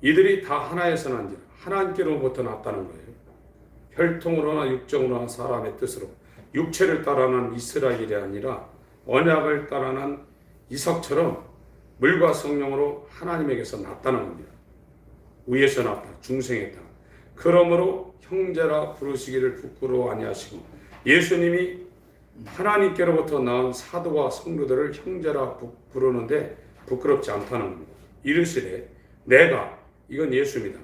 이들이 다 하나에서 난 자, 하나님께로부터 났다는 거예요. 혈통으로나 육정으로나 사람의 뜻으로 육체를 따라 난 이스라엘이 아니라 언약을 따라 난 이삭처럼 물과 성령으로 하나님에게서 났다는 겁니다. 위에서 났다, 중생했다. 그러므로 형제라 부르시기를 부끄러워 아니하시고 예수님이 하나님께로부터 나온 사도와 성도들을 형제라 부르는데 부끄럽지 않다는 겁니다. 이르시되 내가, 이건 예수입니다.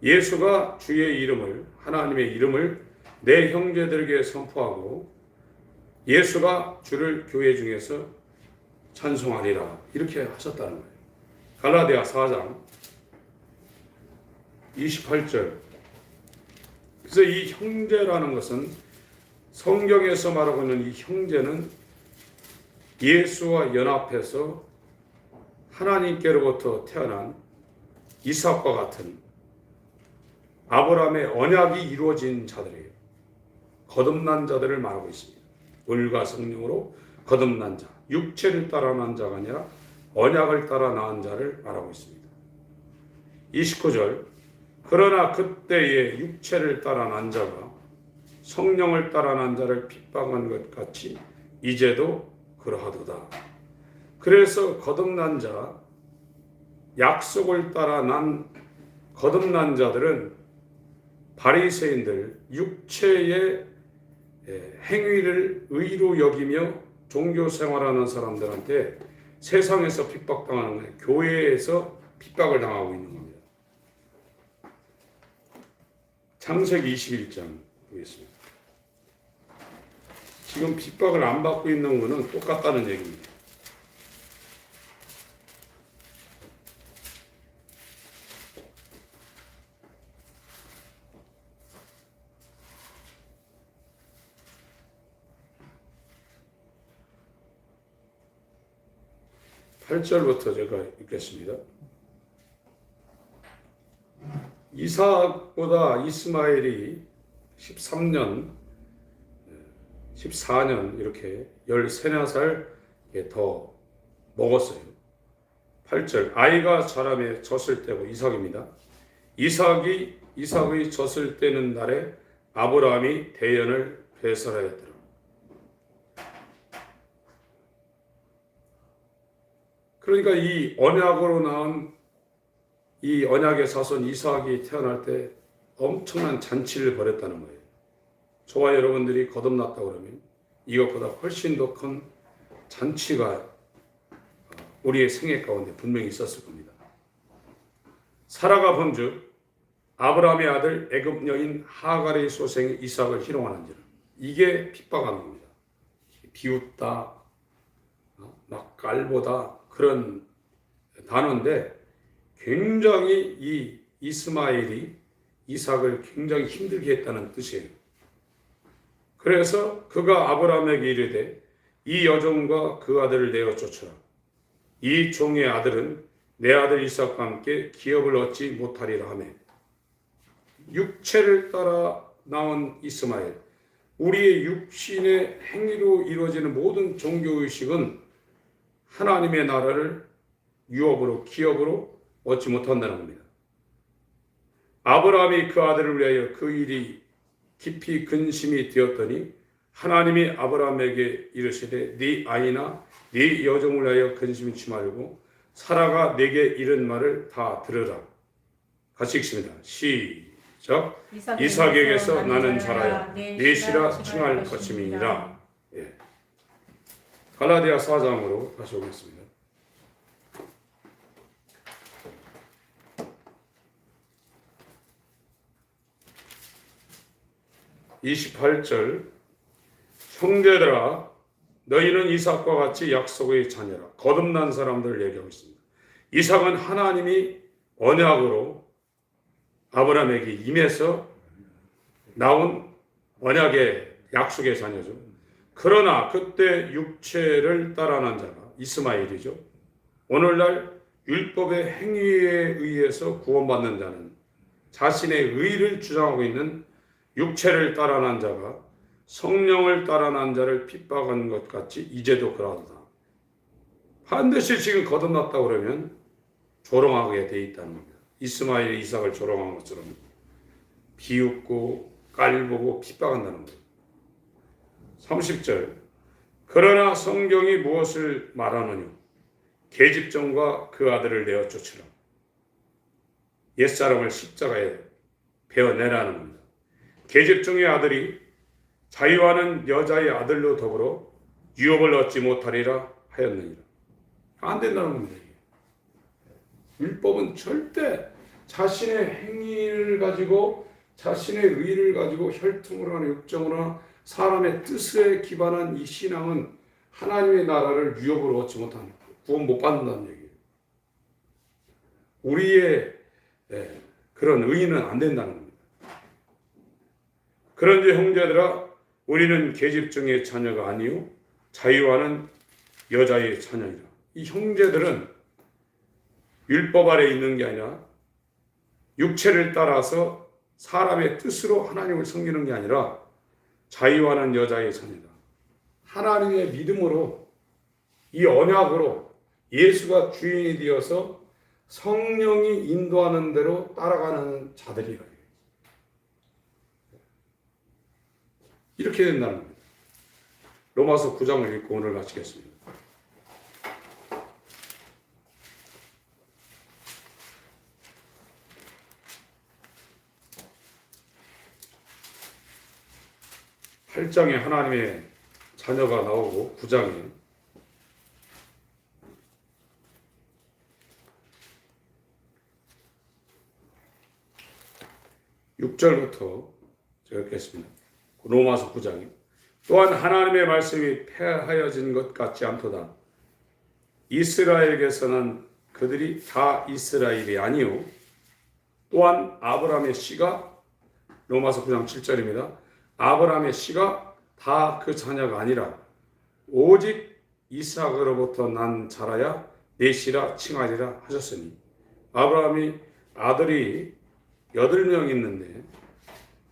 예수가 주의 이름을, 하나님의 이름을 내 형제들에게 선포하고 예수가 주를 교회 중에서 찬송하리라 이렇게 하셨다는 거예요. 갈라디아 4장 28절. 그래서 이 형제라는 것은 성경에서 말하고 있는 이 형제는 예수와 연합해서 하나님께로부터 태어난 이삭과 같은 아브라함의 언약이 이루어진 자들이에요. 거듭난 자들을 말하고 있습니다. 물과 성령으로 거듭난 자, 육체를 따라 난 자가 아니라 언약을 따라 낳은 자를 말하고 있습니다. 29절. 그러나 그때의 육체를 따라 난 자가 성령을 따라 난 자를 핍박한 것 같이 이제도 그러하도다. 그래서 거듭난 자, 약속을 따라 난 거듭난 자들은 바리새인들, 육체의 행위를 의로 여기며 종교 생활하는 사람들한테 세상에서 핍박당하는 거예요. 교회에서 핍박을 당하고 있는 겁니다. 창세기 21장 보겠습니다. 지금 핍박을 안 받고 있는 것은 똑같다는 얘기입니다. (8절부터) 제가 읽겠습니다. 이삭보다 이스마엘이 13년, 14년 이렇게 13살 더 먹었어요. 8절. 아이가 자라매 젖을 때고 이삭입니다. 이삭의 젖을 때는 날에 아브라함이 대연을 배설하였더라. 그러니까 이 언약으로 나온 이 언약의 자손 이삭이 태어날 때 엄청난 잔치를 벌였다는 거예요. 저와 여러분들이 거듭났다 그러면 이것보다 훨씬 더 큰 잔치가 우리의 생애 가운데 분명히 있었을 겁니다. 사라가 본즉 아브라함의 아들 애굽 여인 하갈의 소생 이삭을 희롱하는지라. 이게 핍박하는 겁니다. 비웃다, 막 깔보다 그런 단어인데 굉장히 이 이스마엘이 이삭을 굉장히 힘들게 했다는 뜻이에요. 그래서 그가 아브라함에게 이르되 이 여종과 그 아들을 내어 쫓으라. 이 종의 아들은 내 아들 이삭과 함께 기업을 얻지 못하리라 하며 육체를 따라 나온 이스마엘, 우리의 육신의 행위로 이루어지는 모든 종교의식은 하나님의 나라를 유업으로 기업으로 얻지 못한다는 겁니다. 아브라함이 그 아들을 위하여 그 일이 깊이 근심이 되었더니 하나님이 아브라함에게 이르시되 네 아이나 네 여종을 위하여 근심이 말고 사라가 내게 이른 말을 다 들으라. 같이 읽습니다. 시작. 이삭에게서 나는 자라야 네 시라 칭할 것임이니라. 예. 갈라디아 4장으로 다시 오겠습니다. (28절) 형제들아 너희는 이삭과 같이 약속의 자녀라. 거듭난 사람들을 얘기하고 있습니다. 이삭은 하나님이 언약으로 아브라함에게 임해서 나온 언약의 약속의 자녀죠. 그러나 그때 육체를 따라 난 자가 이스마엘이죠. 오늘날 율법의 행위에 의해서 구원받는 자는 자신의 의를 주장하고 있는 육체를 따라 난 자가 성령을 따라 난 자를 핍박한 것 같이 이제도 그러하다. 반드시 지금 거듭났다고 그러면 조롱하게 돼 있다는 겁니다. 이스마엘이 이삭을 조롱한 것처럼 비웃고 깔보고 핍박한다는 거예요. 30절 그러나 성경이 무엇을 말하느냐 계집종과 그 아들을 내어 쫓으라. 옛사람을 십자가에 베어내라는 겁니다. 계집종의 아들이 자유하는 여자의 아들로 더불어 유업을 얻지 못하리라 하였느니라. 안 된다는 겁니다. 율법은 절대 자신의 행위를 가지고 자신의 의를 가지고 혈통으로 하는 육정으로 사람의 뜻에 기반한 이 신앙은 하나님의 나라를 유업으로 얻지 못하는 구원 못 받는다는 얘기예요. 우리의 그런 의는 안 된다는 겁니다. 그런데 형제들아 우리는 계집종의 자녀가 아니요 자유하는 여자의 자녀이라. 이 형제들은 율법 아래 있는 게 아니라 육체를 따라서 사람의 뜻으로 하나님을 섬기는 게 아니라 자유하는 여자의 자녀다. 하나님의 믿음으로 이 언약으로 예수가 주인이 되어서 성령이 인도하는 대로 따라가는 자들이라. 이렇게 된다는 겁니다. 로마서 9장을 읽고 오늘 마치겠습니다. (8장에) 하나님의 자녀가 나오고 (9장에) (6절부터) 제가 읽겠습니다. 로마서 9장에 또한 하나님의 말씀이 폐하여진 것 같지 않도다. 이스라엘에게서는 그들이 다 이스라엘이 아니요 또한 아브라함의 씨가 로마서 9장 7절입니다. 아브라함의 씨가 다 그 자녀가 아니라 오직 이삭으로부터 난 자라야 내 씨라 칭하리라 하셨으니 아브라함이 아들이 8명 있는데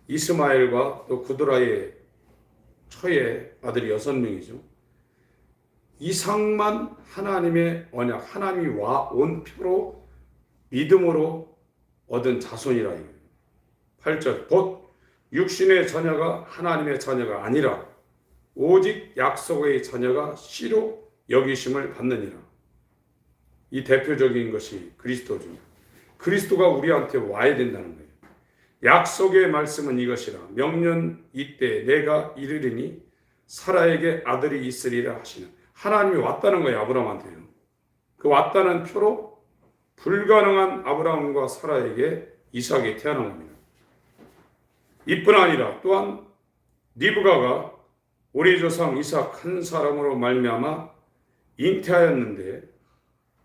이스마엘과 또 그드라의 처의 아들이 6명이죠. 이삭만 하나님의 언약, 하나님이 온 표로 믿음으로 얻은 자손이라 이거예요. 8절 곧 육신의 자녀가 하나님의 자녀가 아니라 오직 약속의 자녀가 씨로 여기심을 받느니라. 이 대표적인 것이 그리스도죠. 그리스도가 우리한테 와야 된다는 거예요. 약속의 말씀은 이것이라. 명년 이때 내가 이르리니 사라에게 아들이 있으리라 하시는 하나님이 왔다는 거예요. 아브라함한테요. 그 왔다는 표로 불가능한 아브라함과 사라에게 이삭이 태어난 겁니다. 이뿐 아니라 또한 리브가가 우리 조상 이삭 한 사람으로 말미암아 잉태하였는데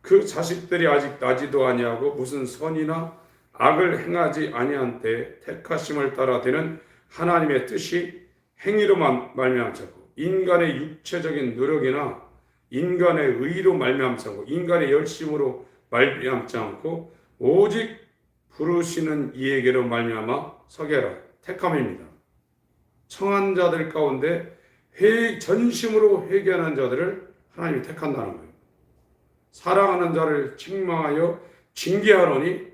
그 자식들이 아직 나지도 아니하고 무슨 선이나 악을 행하지 아니한 때 택하심을 따라 되는 하나님의 뜻이 행위로만 말미암지 않고 인간의 육체적인 노력이나 인간의 의로 말미암지 않고 인간의 열심으로 말미암지 않고 오직 부르시는 이에게로 말미암아 서게 하라. 택함입니다. 청한 자들 가운데 전심으로 회개하는 자들을 하나님이 택한다는 거예요. 사랑하는 자를 책망하여 징계하노니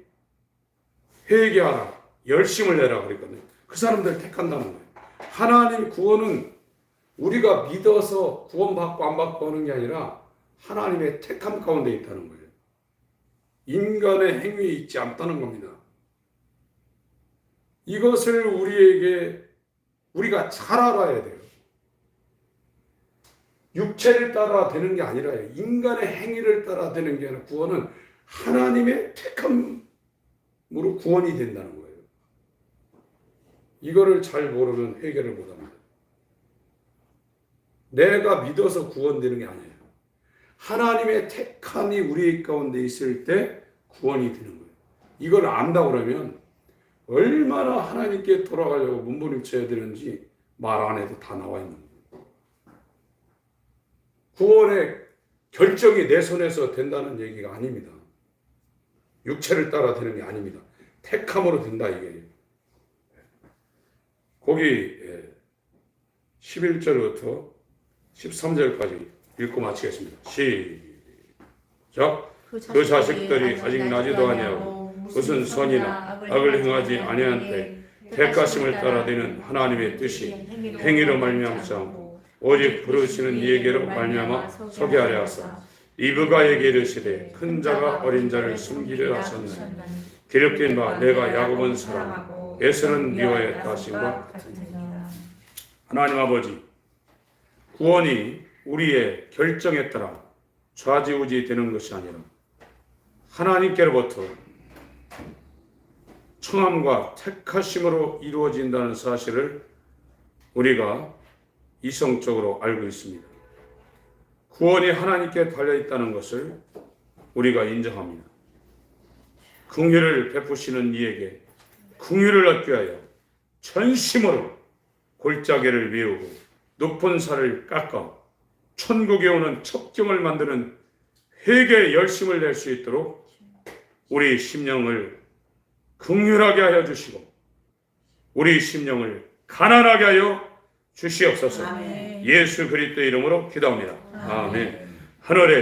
회개하라, 열심을 내라 그랬거든요. 그 사람들을 택한다는 거예요. 하나님 구원은 우리가 믿어서 구원받고 안 받고 하는 게 아니라 하나님의 택함 가운데 있다는 거예요. 인간의 행위에 있지 않다는 겁니다. 이것을 우리가 잘 알아야 돼요. 육체를 따라 되는 게 아니라요. 인간의 행위를 따라 되는 게 아니라 구원은 하나님의 택함으로 구원이 된다는 거예요. 이거를 잘 모르면 해결을 못합니다. 내가 믿어서 구원되는 게 아니에요. 하나님의 택함이 우리 가운데 있을 때 구원이 되는 거예요. 이걸 안다고 그러면 얼마나 하나님께 돌아가려고 몸부림쳐야 되는지 말 안 해도 다 나와 있는 거예요. 구원의 결정이 내 손에서 된다는 얘기가 아닙니다. 육체를 따라 되는 게 아닙니다. 택함으로 된다 이게. 거기 11절부터 13절까지 읽고 마치겠습니다. 시작. 그 자식들이 아직 나지도 아니하고 무슨 선이나 악을 행하지 아니한 때 택하심을 따라 되는 하나님의 뜻이 행위로 말미암지 않고 오직 부르시는 이에게로 말미암아 서게 하려 하사 리브가에게 이르시되 큰 자가 어린 자를 숨기려 하셨느니 기록된 바 내가 야곱은 사랑하고 에서는 미워했다 하심과 같으니라. 하나님 아버지, 구원이 우리의 결정에 따라 좌지우지 되는 것이 아니라 하나님께로부터 청함과 택하심으로 이루어진다는 사실을 우리가 이성적으로 알고 있습니다. 구원이 하나님께 달려있다는 것을 우리가 인정합니다. 긍휼을 베푸시는 이에게 긍휼을 얻게 하여 전심으로 골짜기를 메우고 높은 산을 깎아 천국에 오는 첩경을 만드는 회개의 열심을 낼 수 있도록 우리 심령을 긍휼하게 하여 주시고 우리 심령을 가난하게 하여 주시옵소서. 아멘. 예수 그리스도의 이름으로 기도합니다. 아멘. 하늘에